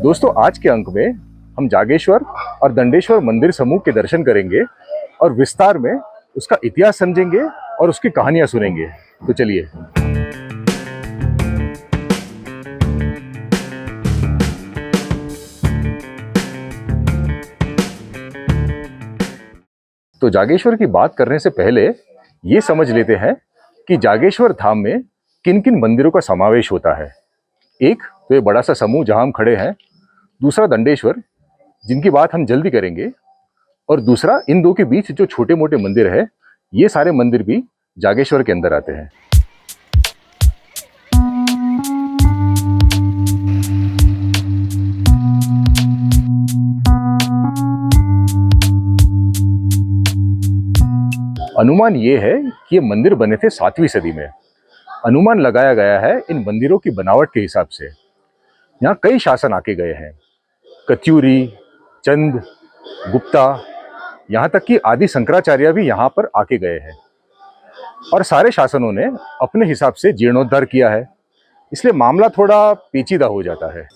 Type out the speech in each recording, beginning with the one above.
दोस्तों, आज के अंक में हम जागेश्वर और दंडेश्वर मंदिर समूह के दर्शन करेंगे और विस्तार में उसका इतिहास समझेंगे और उसकी कहानियां सुनेंगे। तो चलिए। तो जागेश्वर की बात करने से पहले ये समझ लेते हैं कि जागेश्वर धाम में किन किन मंदिरों का समावेश होता है। एक तो ये बड़ा सा समूह जहां हम खड़े हैं, दूसरा दंडेश्वर जिनकी बात हम जल्दी करेंगे, और दूसरा इन दो के बीच जो छोटे मोटे मंदिर है, ये सारे मंदिर भी जागेश्वर के अंदर आते हैं। अनुमान ये है कि ये मंदिर बने थे 7वीं सदी में। अनुमान लगाया गया है इन मंदिरों की बनावट के हिसाब से। यहाँ कई शासन आके गए हैं, कत्यूरी, चंद, गुप्ता, यहाँ तक कि आदि शंकराचार्य भी यहाँ पर आके गए हैं, और सारे शासनों ने अपने हिसाब से जीर्णोद्धार किया है, इसलिए मामला थोड़ा पेचीदा हो जाता है।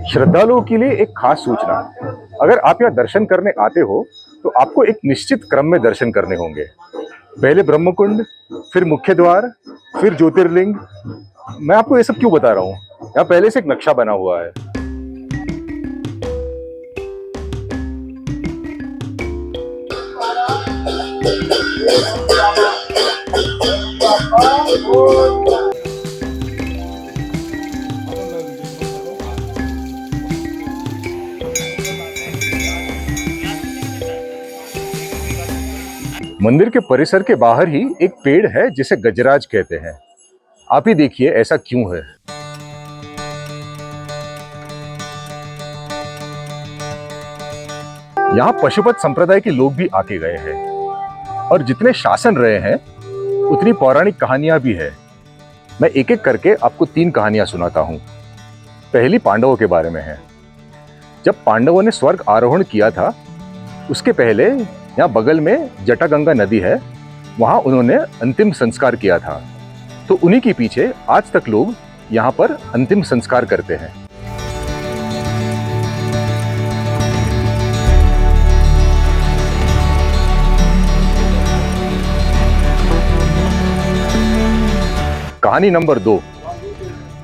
श्रद्धालुओं के लिए एक खास सूचना, अगर आप यहाँ दर्शन करने आते हो तो आपको एक निश्चित क्रम में दर्शन करने होंगे। पहले ब्रह्मकुंड, फिर मुख्य द्वार, फिर ज्योतिर्लिंग। मैं आपको ये सब क्यों बता रहा हूँ, यहाँ पहले से एक नक्शा बना हुआ है। मंदिर के परिसर के बाहर ही एक पेड़ है जिसे गजराज कहते हैं। आप ही देखिए ऐसा क्यों है। यहाँ पशुपत संप्रदाय के लोग भी आके गए हैं, और जितने शासन रहे हैं उतनी पौराणिक कहानियां भी है। मैं एक एक करके आपको 3 कहानियां सुनाता हूं। पहली पांडवों के बारे में है। जब पांडवों ने स्वर्ग आरोहण किया था, उसके पहले यहाँ बगल में जटागंगा नदी है, वहां उन्होंने अंतिम संस्कार किया था। तो उन्हीं के पीछे आज तक लोग यहाँ पर अंतिम संस्कार करते हैं। कहानी नंबर 2।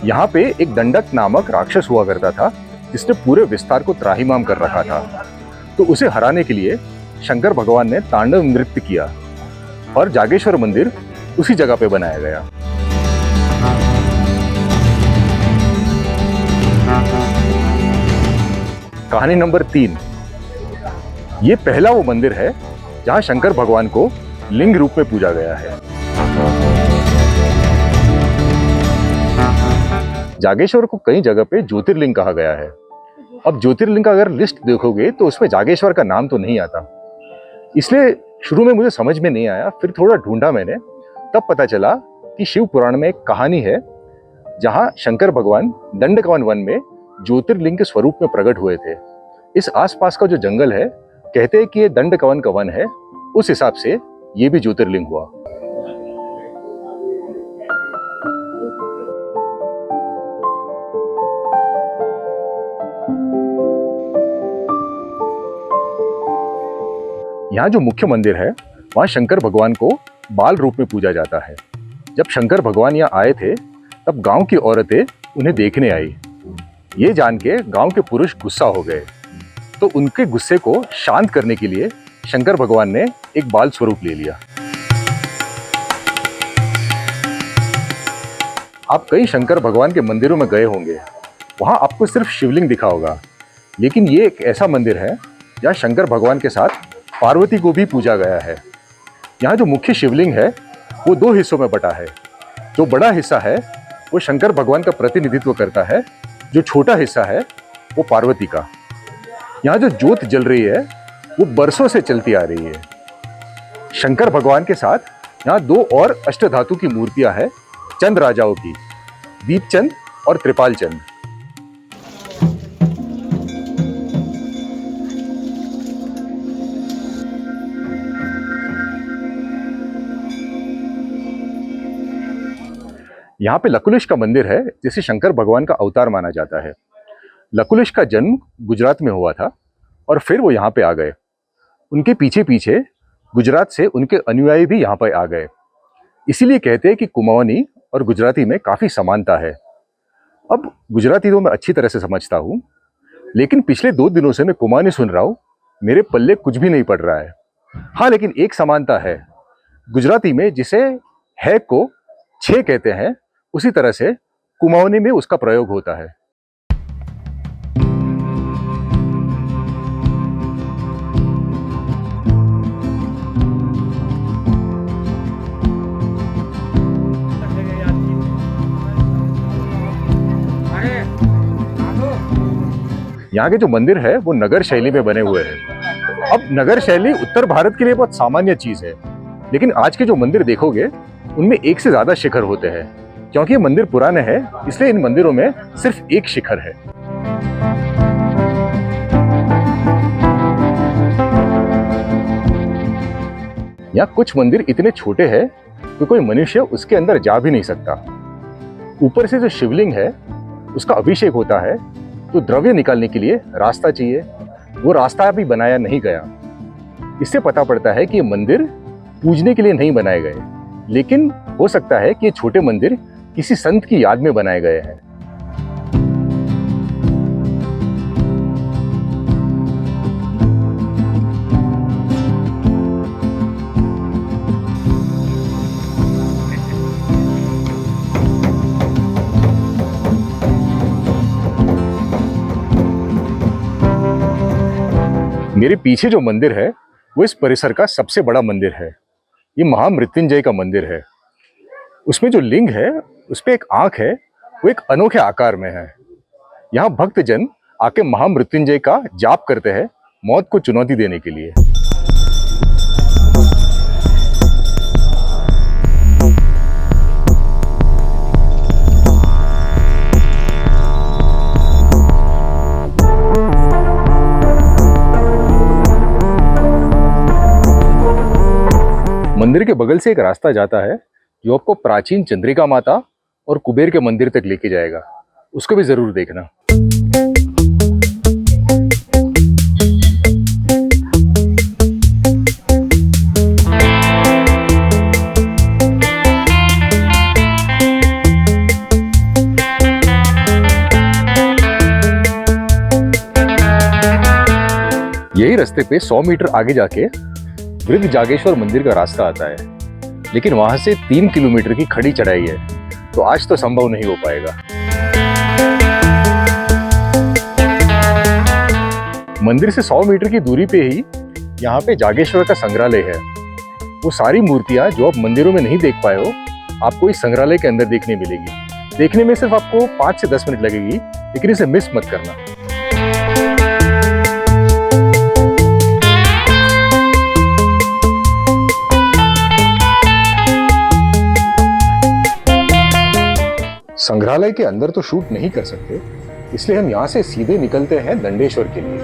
यहाँ पे एक दंडक नामक राक्षस हुआ करता था, जिसने पूरे विस्तार को त्राहिमाम कर रखा था। तो उसे हराने के लिए शंकर भगवान ने तांडव नृत्य किया, और जागेश्वर मंदिर उसी जगह पे बनाया गया। कहानी नंबर 3। ये पहला वो मंदिर है जहां शंकर भगवान को लिंग रूप में पूजा गया है। जागेश्वर को कई जगह पे ज्योतिर्लिंग कहा गया है। अब ज्योतिर्लिंग का अगर लिस्ट देखोगे तो उसमें जागेश्वर का नाम तो नहीं आता, इसलिए शुरू में मुझे समझ में नहीं आया। फिर थोड़ा ढूंढा मैंने, तब पता चला कि शिव पुराण में एक कहानी है जहां शंकर भगवान दंडकवन वन में ज्योतिर्लिंग के स्वरूप में प्रकट हुए थे। इस आसपास का जो जंगल है, कहते हैं कि ये दंडकवन का वन है, उस हिसाब से ये भी ज्योतिर्लिंग हुआ। यहाँ जो मुख्य मंदिर है, वहाँ शंकर भगवान को बाल रूप में पूजा जाता है। जब शंकर भगवान यहाँ आए थे, तब गांव की औरतें उन्हें देखने आई। ये जान के गांव के पुरुष गुस्सा हो गए, तो उनके गुस्से को शांत करने के लिए शंकर भगवान ने एक बाल स्वरूप ले लिया। आप कई शंकर भगवान के मंदिरों में गए होंगे, वहाँ आपको सिर्फ शिवलिंग दिखा होगा, लेकिन ये एक ऐसा मंदिर है जहाँ शंकर भगवान के साथ पार्वती को भी पूजा गया है। यहाँ जो मुख्य शिवलिंग है वो 2 हिस्सों में बटा है। जो बड़ा हिस्सा है वो शंकर भगवान का प्रतिनिधित्व करता है, जो छोटा हिस्सा है वो पार्वती का। यहाँ जो ज्योत जल रही है वो बरसों से चलती आ रही है। शंकर भगवान के साथ यहाँ 2 और अष्टधातु की मूर्तियां हैं, चंद राजाओं की, दीपचंद और त्रिपाल चंद। यहाँ पे लकुलिश का मंदिर है, जिसे शंकर भगवान का अवतार माना जाता है। लकुलिश का जन्म गुजरात में हुआ था और फिर वो यहाँ पे आ गए। उनके पीछे पीछे गुजरात से उनके अनुयायी भी यहाँ पर आ गए। इसीलिए कहते हैं कि कुमाऊनी और गुजराती में काफ़ी समानता है। अब गुजराती तो मैं अच्छी तरह से समझता हूँ, लेकिन पिछले 2 दिनों से मैं कुमाऊनी सुन रहा हूँ, मेरे पल्ले कुछ भी नहीं पड़ रहा है। हाँ, लेकिन एक समानता है। गुजराती में जिसे है को छे कहते हैं, उसी तरह से कुमाऊनी में उसका प्रयोग होता है। यहाँ के जो मंदिर है वो नगर शैली में बने हुए हैं। अब नगर शैली उत्तर भारत के लिए बहुत सामान्य चीज है, लेकिन आज के जो मंदिर देखोगे उनमें एक से ज्यादा शिखर होते हैं। क्योंकि ये मंदिर पुराने हैं, इसलिए इन मंदिरों में सिर्फ एक शिखर है। यहाँ कुछ मंदिर इतने छोटे हैं कि कोई मनुष्य उसके अंदर जा भी नहीं सकता। ऊपर से जो शिवलिंग है उसका अभिषेक होता है, तो द्रव्य निकालने के लिए रास्ता चाहिए। वो रास्ता अभी बनाया नहीं गया। इससे पता पड़ता है कि ये मंदिर पूजने के लिए नहीं बनाए गए, लेकिन हो सकता है कि ये छोटे मंदिर किसी संत की याद में बनाए गए हैं। मेरे पीछे जो मंदिर है वो इस परिसर का सबसे बड़ा मंदिर है। ये महामृत्युंजय का मंदिर है। उसमें जो लिंग है उस पे एक आंख है, वो एक अनोखे आकार में है। यहाँ भक्तजन आके महामृत्युंजय का जाप करते हैं, मौत को चुनौती देने के लिए। मंदिर के बगल से एक रास्ता जाता है जो आपको प्राचीन चंद्रिका माता और कुबेर के मंदिर तक लेके जाएगा। उसको भी जरूर देखना। यही रास्ते पे 100 मीटर आगे जाके वृद्ध जागेश्वर मंदिर का रास्ता आता है, लेकिन वहां से 3 किलोमीटर की खड़ी चढ़ाई है, तो आज तो संभव नहीं हो पाएगा। मंदिर से 100 मीटर की दूरी पे ही यहाँ पे जागेश्वर का संग्रहालय है। वो सारी मूर्तियां जो आप मंदिरों में नहीं देख पाए हो, आपको इस संग्रहालय के अंदर देखने मिलेगी। देखने में सिर्फ आपको 5 से 10 मिनट लगेगी, लेकिन इसे मिस मत करना। संग्रहालय के अंदर तो शूट नहीं कर सकते, इसलिए हम यहाँ से सीधे निकलते हैं दंडेश्वर के लिए।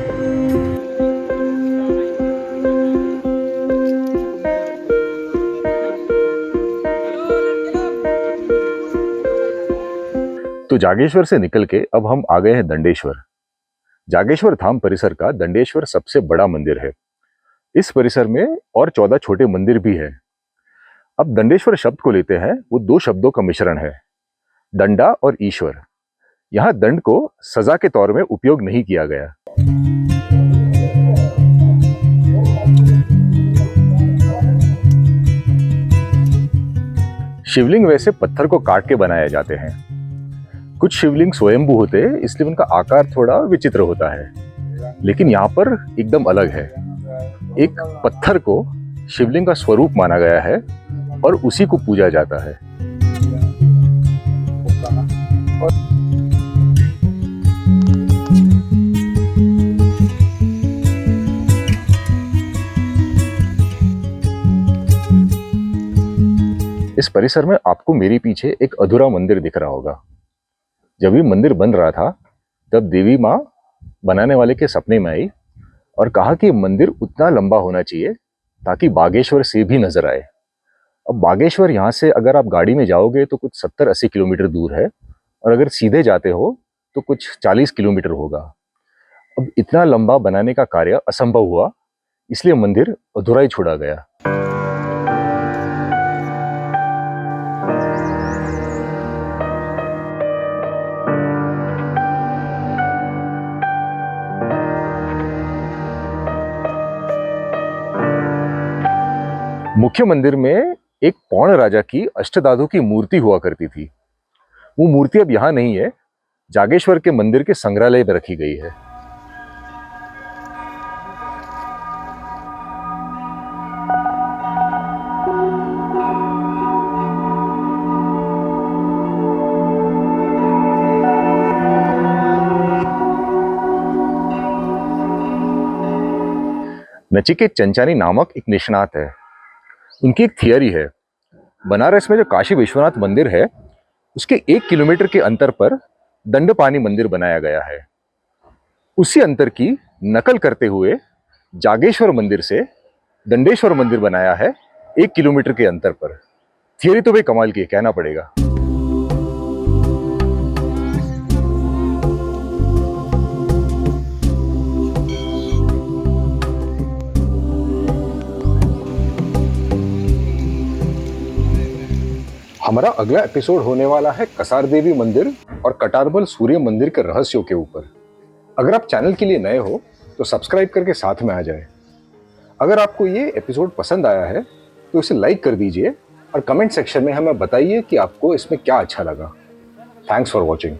तो जागेश्वर से निकल के अब हम आ गए हैं दंडेश्वर। जागेश्वर धाम परिसर का दंडेश्वर सबसे बड़ा मंदिर है। इस परिसर में और 14 छोटे मंदिर भी हैं। अब दंडेश्वर शब्द को लेते हैं, वो 2 शब्दों का मिश्रण है, दंडा और ईश्वर। यहां दंड को सजा के तौर में उपयोग नहीं किया गया। शिवलिंग वैसे पत्थर को काट के बनाए जाते हैं। कुछ शिवलिंग स्वयंभू होते हैं, इसलिए उनका आकार थोड़ा विचित्र होता है, लेकिन यहाँ पर एकदम अलग है। एक पत्थर को शिवलिंग का स्वरूप माना गया है और उसी को पूजा जाता है। इस परिसर में आपको मेरे पीछे एक अधूरा मंदिर दिख रहा होगा। जब ये मंदिर बन रहा था तब देवी माँ बनाने वाले के सपने में आई और कहा कि मंदिर उतना लंबा होना चाहिए ताकि बागेश्वर से भी नजर आए। अब बागेश्वर यहाँ से अगर आप गाड़ी में जाओगे तो कुछ 70-80 किलोमीटर दूर है, और अगर सीधे जाते हो तो कुछ 40 किलोमीटर होगा। अब इतना लंबा बनाने का कार्य असंभव हुआ, इसलिए मंदिर अधूरा ही छोड़ा गया। मुख्य मंदिर में एक पौण राजा की अष्टधातु की मूर्ति हुआ करती थी। वो मूर्ति अब यहाँ नहीं है, जागेश्वर के मंदिर के संग्रहालय में रखी गई है। नचिकेत चंचानी नामक एक निष्णात है। उनकी एक थियरी है, बनारस में जो काशी विश्वनाथ मंदिर है उसके 1 किलोमीटर के अंतर पर दंडपानी मंदिर बनाया गया है। उसी अंतर की नकल करते हुए जागेश्वर मंदिर से दंडेश्वर मंदिर बनाया है 1 किलोमीटर के अंतर पर। थियरी तो भाई कमाल की है, कहना पड़ेगा। हमारा अगला एपिसोड होने वाला है कसार देवी मंदिर और कटारमल सूर्य मंदिर के रहस्यों के ऊपर। अगर आप चैनल के लिए नए हो तो सब्सक्राइब करके साथ में आ जाए। अगर आपको ये एपिसोड पसंद आया है तो इसे लाइक कर दीजिए और कमेंट सेक्शन में हमें बताइए कि आपको इसमें क्या अच्छा लगा। Thanks for watching.